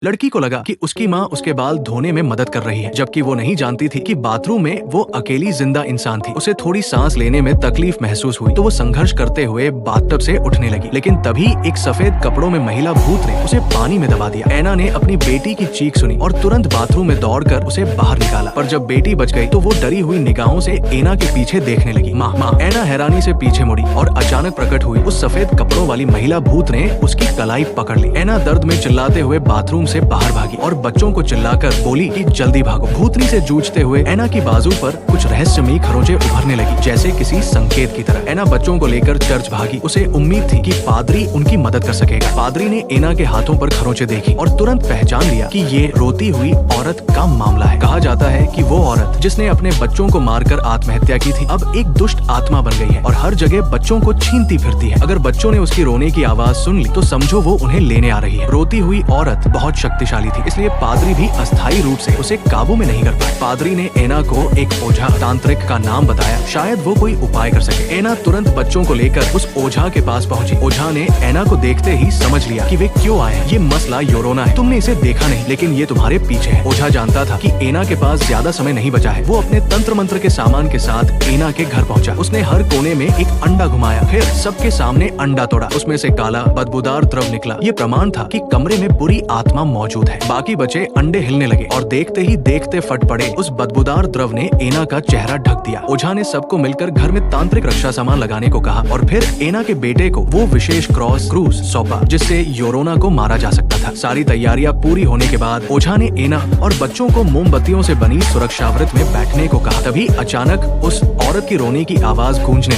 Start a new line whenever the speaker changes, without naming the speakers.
लड़की को लगा कि उसकी माँ उसके बाल धोने में मदद कर रही है, जबकि वो नहीं जानती थी कि बाथरूम में वो अकेली जिंदा इंसान थी। उसे थोड़ी सांस लेने में तकलीफ महसूस हुई तो वो संघर्ष करते हुए बाथटब से उठने लगी, लेकिन तभी एक सफेद कपड़ों में महिला भूत ने उसे पानी में दबा दिया। ऐना ने अपनी बेटी की चीख सुनी और तुरंत बाथरूम में दौड़कर उसे बाहर निकाला, पर जब बेटी बच गई तो वो डरी हुई निगाहों से ऐना के पीछे देखने लगी। माँ माँ ऐना हैरानी से पीछे मुड़ी और अचानक प्रकट हुई उस सफेद कपड़ों वाली महिला भूत ने उसकी कलाई पकड़ ली। ऐना दर्द में चिल्लाते हुए बाथरूम से बाहर भागी और बच्चों को चिल्लाकर बोली कि जल्दी भागो। भूतनी से जूझते हुए ऐना की बाजू पर कुछ रहस्यमयी खरोंचे उभरने लगी, जैसे किसी संकेत की तरह। ऐना बच्चों को लेकर चर्च भागी। उसे उम्मीद थी कि पादरी उनकी मदद कर सकेगा। पादरी ने ऐना के हाथों पर खरोंचे देखी और तुरंत पहचान लिया कि ये रोती हुई औरत का मामला है। कहा जाता है कि वो औरत जिसने अपने बच्चों को मारकर आत्महत्या की थी अब एक दुष्ट आत्मा बन गई है और हर जगह बच्चों को छीनती फिरती है। अगर बच्चों ने उसकी रोने की आवाज सुन ली तो समझो वो उन्हें लेने आ रही है। रोती हुई औरत बहुत शक्तिशाली थी, इसलिए पादरी भी अस्थायी रूप से उसे काबू में नहीं कर पाए। पादरी ने ऐना को एक ओझा तांत्रिक का नाम बताया, शायद वो कोई उपाय कर सके। ऐना तुरंत बच्चों को लेकर उस ओझा के पास पहुंची। ओझा ने ऐना को देखते ही समझ लिया कि वे क्यों आए हैं। ये मसला योरोना है, तुमने इसे देखा नहीं, लेकिन ये तुम्हारे पीछे है। ओझा जानता था कि ऐना के पास ज्यादा समय नहीं बचा है। वो अपने तंत्र मंत्र के सामान के साथ ऐना के घर पहुंचा। उसने हर कोने में एक अंडा घुमाया, फिर सबके सामने अंडा तोड़ा। उसमें से काला बदबूदार द्रव निकला। ये प्रमाण था कि कमरे में बुरी आत्मा मौजूद है। बाकी बचे अंडे हिलने लगे और देखते ही देखते फट पड़े। उस बदबूदार द्रव ने ऐना का चेहरा ढक दिया। ओझा ने सबको मिलकर घर में तांत्रिक रक्षा सामान लगाने को कहा और फिर ऐना के बेटे को वो विशेष क्रूस सौंपा जिससे योरोना को मारा जा सकता था। सारी तैयारियां पूरी होने के बाद ओझा ने ऐना और बच्चों को मोमबत्तियों से बनी सुरक्षावृत में बैठने को कहा। तभी अचानक उस औरत की रोने की आवाज गूंजने